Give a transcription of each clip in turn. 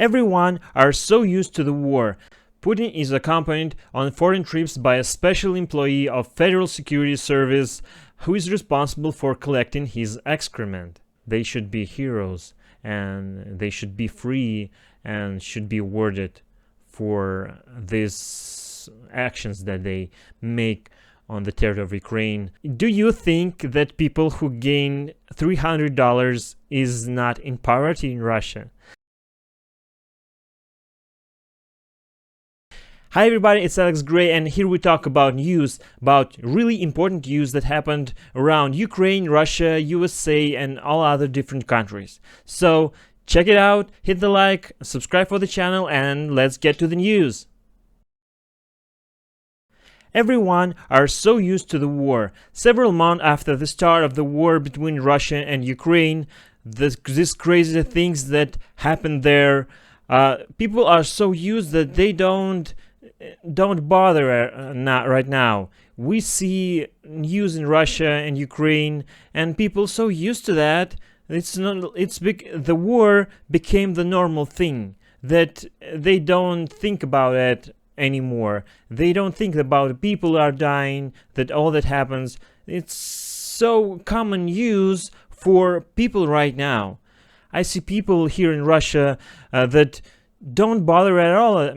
Everyone are so used to the war. Putin is accompanied on foreign trips by a special employee of Federal Security Service who is responsible for collecting his excrement. They should be heroes, and they should be free and should be awarded for these actions that they make on the territory of Ukraine. Do you think that people who gain $300 is not in poverty in Russia? Hi everybody, it's Alex Gray, and here we talk about news, about really important news that happened around Ukraine, Russia, USA, and all other different countries. So check it out, hit the like, subscribe for the channel, and let's get to the news. Everyone are so used to the war. Several months after the start of the war between Russia and Ukraine, these crazy things that happened there, people are so used that they don't bother not right now. We see news in Russia and Ukraine, and people so used to that. The war became the normal thing that they don't think about it anymore. They don't think about people are dying, that all that happens. It's so common use for people right now. I see people here in Russia that don't bother at all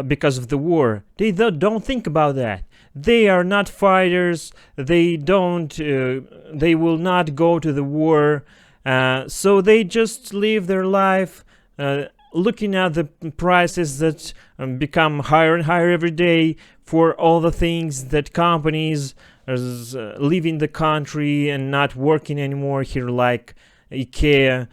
because of the war. They don't think about that. They are not fighters. They will not go to the war. So they just live their life looking at the prices that become higher and higher every day for all the things that companies leaving the country and not working anymore here, like Ikea.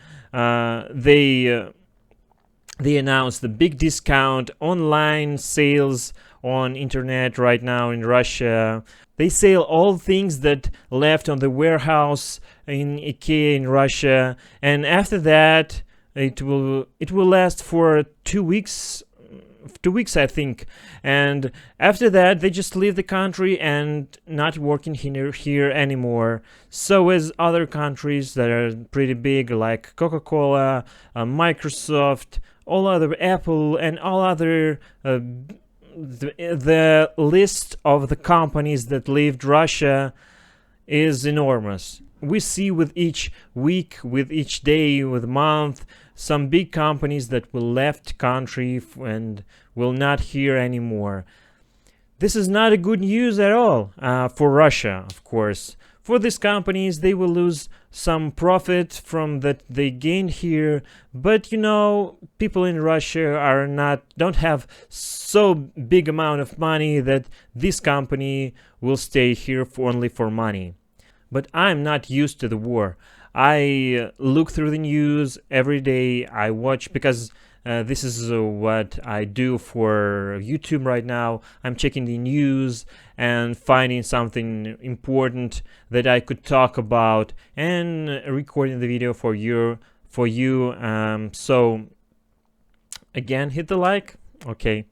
They announced the big discount online sales on internet right now in Russia. They sell all things that left on the warehouse in Ikea in Russia, and after that it will last for 2 weeks. 2 weeks, I think, and after that they just leave the country and not working here anymore. So as other countries that are pretty big, like Coca-Cola, Microsoft, all other, Apple, and all other, the list of the companies that left Russia is enormous. We see with each week, with each day, with month, some big companies that will left country and will not here anymore. This is not a good news at all for Russia, of course. For these companies, they will lose some profit from that they gained here, but you know, people in Russia don't have so big amount of money that this company will stay here only for money. But I'm not used to the war. I look through the news every day. I watch, because this is what I do for YouTube right now. I'm checking the news and finding something important that I could talk about and recording the video for you. So again, hit the like. Okay.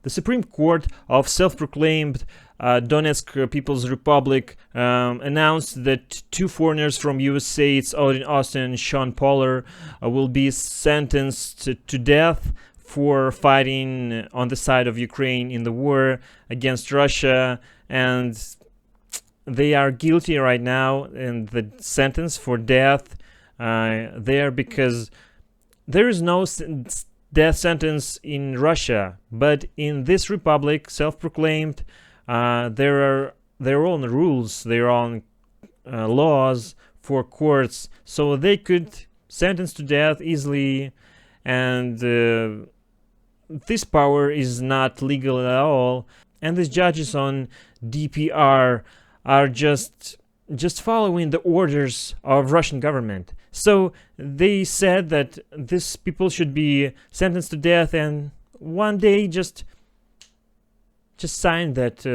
The Supreme Court of self-proclaimed Donetsk People's Republic announced that 2 foreigners from USA, it's Odin Austin and Sean Poller, will be sentenced to death for fighting on the side of Ukraine in the war against Russia, and they are guilty right now, and the sentence for death there, because there is no death sentence in Russia, but in this republic, self-proclaimed, there are their own rules, their own laws for courts, so they could sentence to death easily, and this power is not legal at all. And these judges on DPR are just following the orders of Russian government. So they said that these people should be sentenced to death, and one day just sign that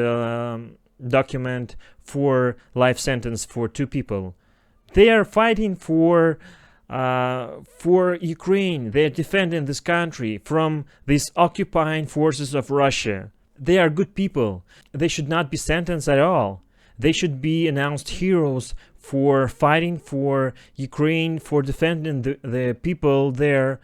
document for life sentence for 2 people. They are fighting for Ukraine. They are defending this country from these occupying forces of Russia. They are good people. They should not be sentenced at all. They should be announced heroes for fighting for Ukraine, for defending the people there.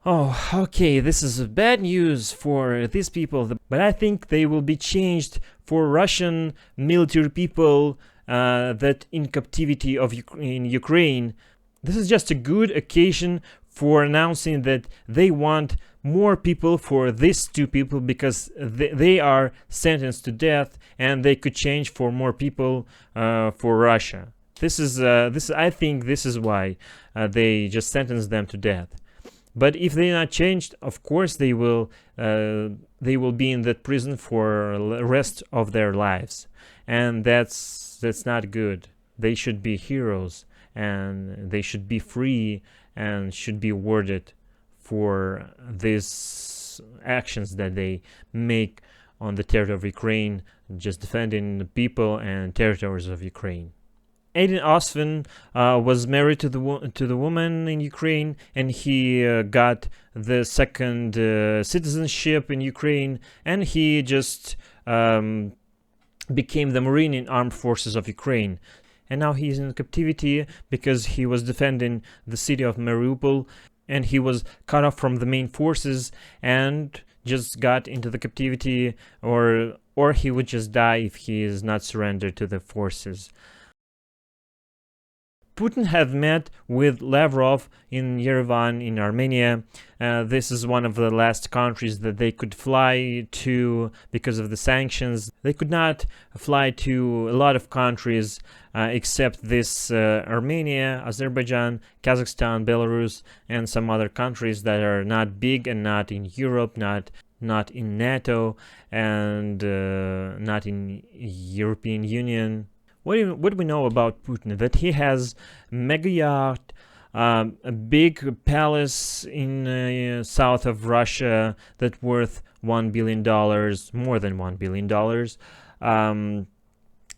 Oh, okay, this is bad news for these people, but I think they will be changed for Russian military people that in captivity in Ukraine. This is just a good occasion for announcing that they want more people for these two people because they are sentenced to death, and they could change for more people for Russia. I think this is why they just sentenced them to death. But if they're not changed, of course they will be in that prison for the rest of their lives, and that's not good. They should be heroes, and they should be free, and should be awarded for these actions that they make on the territory of Ukraine, just defending the people and territories of Ukraine. Aiden Osvin was married to the woman in Ukraine, and he got the second citizenship in Ukraine, and he just became the Marine in Armed Forces of Ukraine. And now he's in captivity because he was defending the city of Mariupol, and he was cut off from the main forces and just got into the captivity, or he would just die if he is not surrendered to the forces. Putin had met with Lavrov in Yerevan in Armenia. This is one of the last countries that they could fly to because of the sanctions. They could not fly to a lot of countries except this Armenia, Azerbaijan, Kazakhstan, Belarus, and some other countries that are not big and not in Europe, not in NATO, and not in European Union. What do we know about Putin? That he has mega yacht, a big palace in south of Russia that's worth $1 billion, more than $1 billion.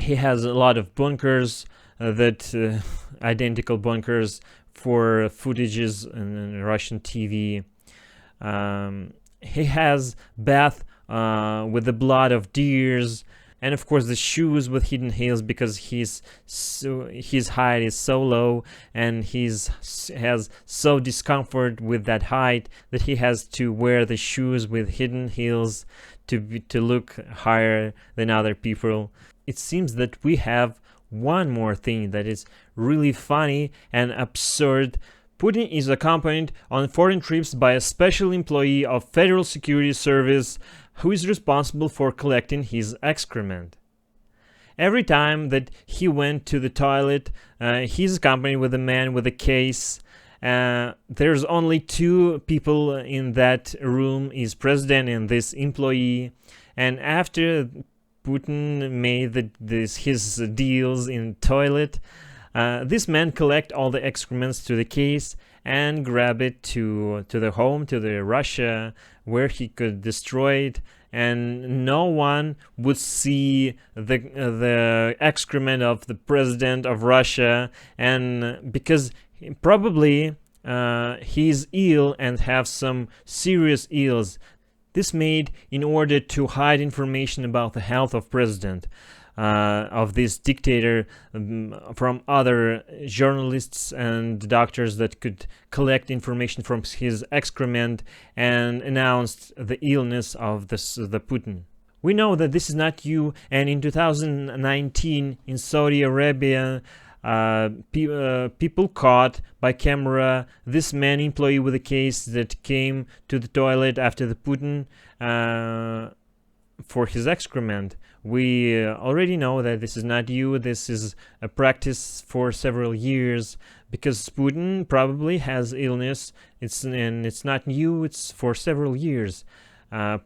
He has a lot of bunkers, identical bunkers for footages in Russian TV. He has bath with the blood of deers. And of course the shoes with hidden heels, because his height is so low, and has so discomfort with that height that he has to wear the shoes with hidden heels to look higher than other people. It seems that we have one more thing that is really funny and absurd. Putin is accompanied on foreign trips by a special employee of Federal Security Service who is responsible for collecting his excrement. Every time that he went to the toilet, he's accompanied with a man with a case. There's only two people in that room, is president and this employee. And after Putin made his deals in toilet, this man collect all the excrements to the case and grab it to the home, to the Russia, where he could destroy it, and no one would see the excrement of the president of Russia, and because probably he's ill and have some serious ills. This made in order to hide information about the health of president. Of this dictator from other journalists and doctors that could collect information from his excrement and announced the illness of the Putin. We know that this is not you, and in 2019 in Saudi Arabia, people caught by camera this man employee with a case that came to the toilet after the Putin for his excrement. We already know that this is not you. This is a practice for several years, because Putin probably has illness. It's not new. It's for several years.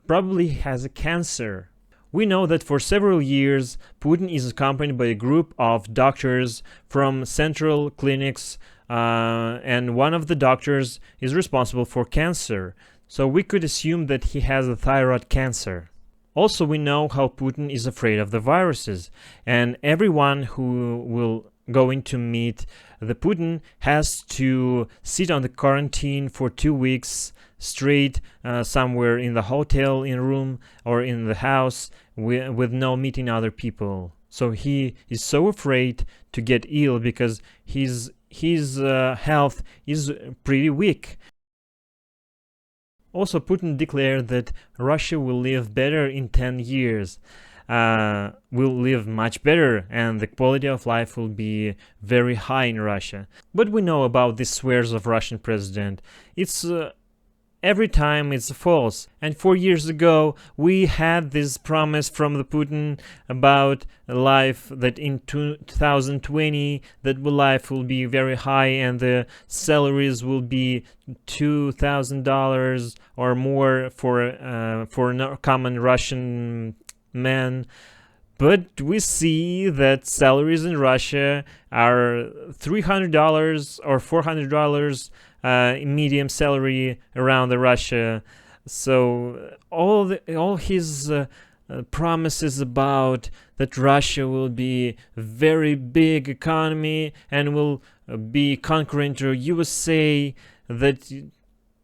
Probably has a cancer. We know that for several years Putin is accompanied by a group of doctors from central clinics, and one of the doctors is responsible for cancer. So we could assume that he has a thyroid cancer. Also, we know how Putin is afraid of the viruses, and everyone who will going to meet the Putin has to sit on the quarantine for 2 weeks straight, somewhere in the hotel, in room, or in the house, with no meeting other people. So he is so afraid to get ill because his health is pretty weak. Also, Putin declared that Russia will live better in 10 years. Will live much better, and the quality of life will be very high in Russia. But we know about these swears of Russian president. It's every time it's false. And 4 years ago, we had this promise from the Putin about life, that in 2020 that life will be very high and the salaries will be $2,000 or more for a common Russian man. But we see that salaries in Russia are $300 or $400 medium salary around Russia. So all his promises about that Russia will be a very big economy and will be conquering the USA, that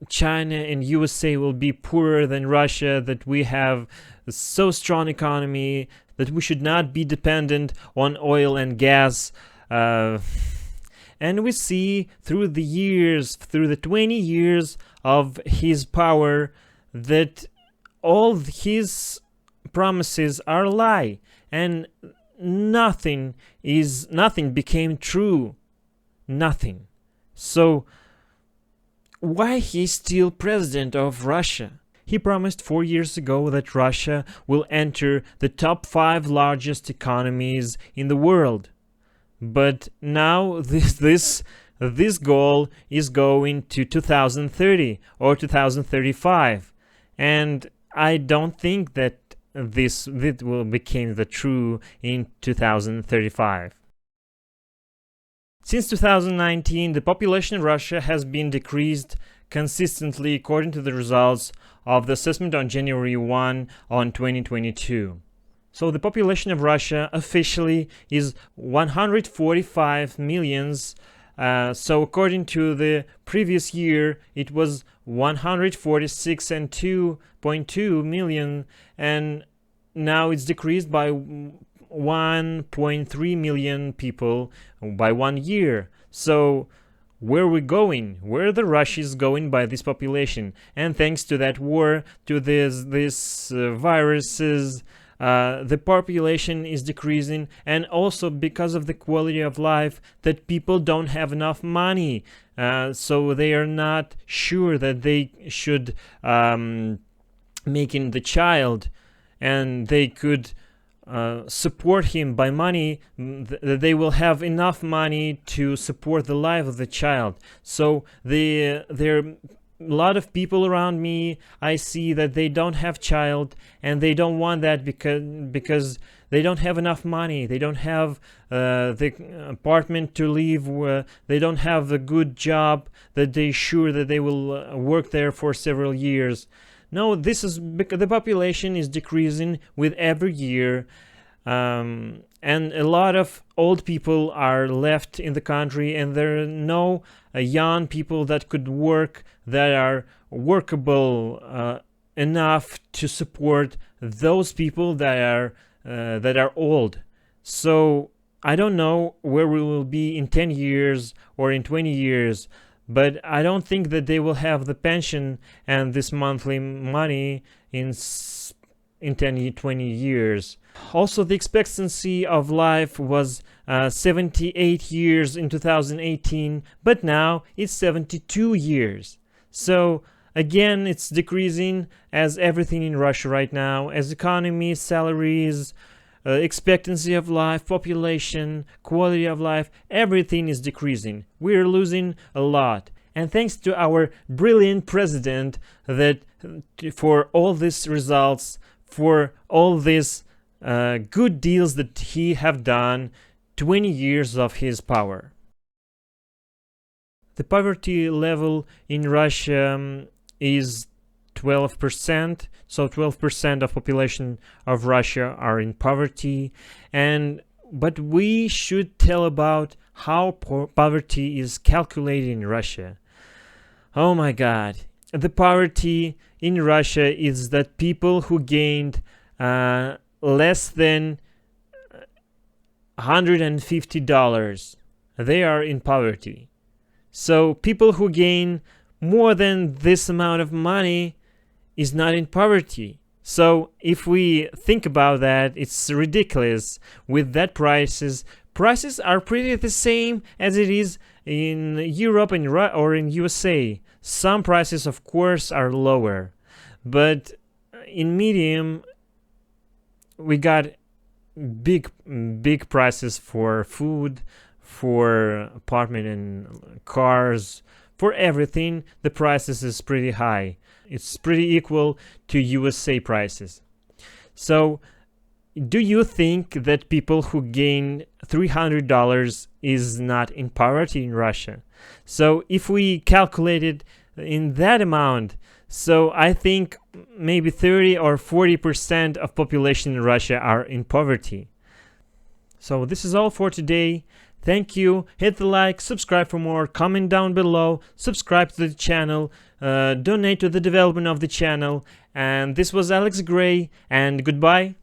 China and USA will be poorer than Russia, that we have a so strong economy, that we should not be dependent on oil and gas. And we see through the 20 years of his power, that all his promises are a lie, and nothing became true. Nothing. So why he's still president of Russia? He promised 4 years ago that Russia will enter the top 5 largest economies in the world. But now this goal is going to 2030 or 2035. And I don't think that this will become the true in 2035. Since 2019, the population of Russia has been decreased consistently according to the results of the assessment on January 1 on 2022. So the population of Russia officially is 145 millions. So according to the previous year, it was 146.2 million, and now it's decreased by 1.3 million people by 1 year. So where are we going? Where the Russia is going by this population? And thanks to that war, to this viruses, the population is decreasing, and also because of the quality of life, that people don't have enough money, so they are not sure that they should making the child, and they could support him by money, that they will have enough money to support the life of the child. So there are a lot of people around me, I see that they don't have child, and they don't want that because they don't have enough money. They don't have the apartment to live. They don't have a good job that they sure that they will work there for several years. No, this is because the population is decreasing with every year, and a lot of old people are left in the country, and there are no young people that could work, that are workable enough to support those people that are old. So I don't know where we will be in 10 years or in 20 years, but I don't think that they will have the pension and this monthly money in 10, 20 years. Also, the expectancy of life was 78 years in 2018, but now it's 72 years. So again, it's decreasing, as everything in Russia right now, as economy, salaries, expectancy of life, population, quality of life, everything is decreasing. We're losing a lot. And thanks to our brilliant president, that for all these results, for all these good deals that he have done, 20 years of his power. The poverty level in Russia is 12%, so 12% of population of Russia are in poverty. But we should tell about how poverty is calculated in Russia. Oh my God. The poverty in Russia is that people who gained less than $150. They are in poverty. So people who gain more than this amount of money is not in poverty. So if we think about that, it's ridiculous. With that prices are pretty the same as it is in Europe or in USA. Some prices, of course, are lower, but in medium, we got big prices for food, for apartment and cars, for everything. The prices is pretty high. It's pretty equal to USA prices. So do you think that people who gain $300 is not in poverty in Russia? So if we calculate it in that amount, so I think maybe 30 or 40% of population in Russia are in poverty. So this is all for today. Thank you. Hit the like, subscribe for more, comment down below, subscribe to the channel, donate to the development of the channel. And this was Alex Gray, and goodbye.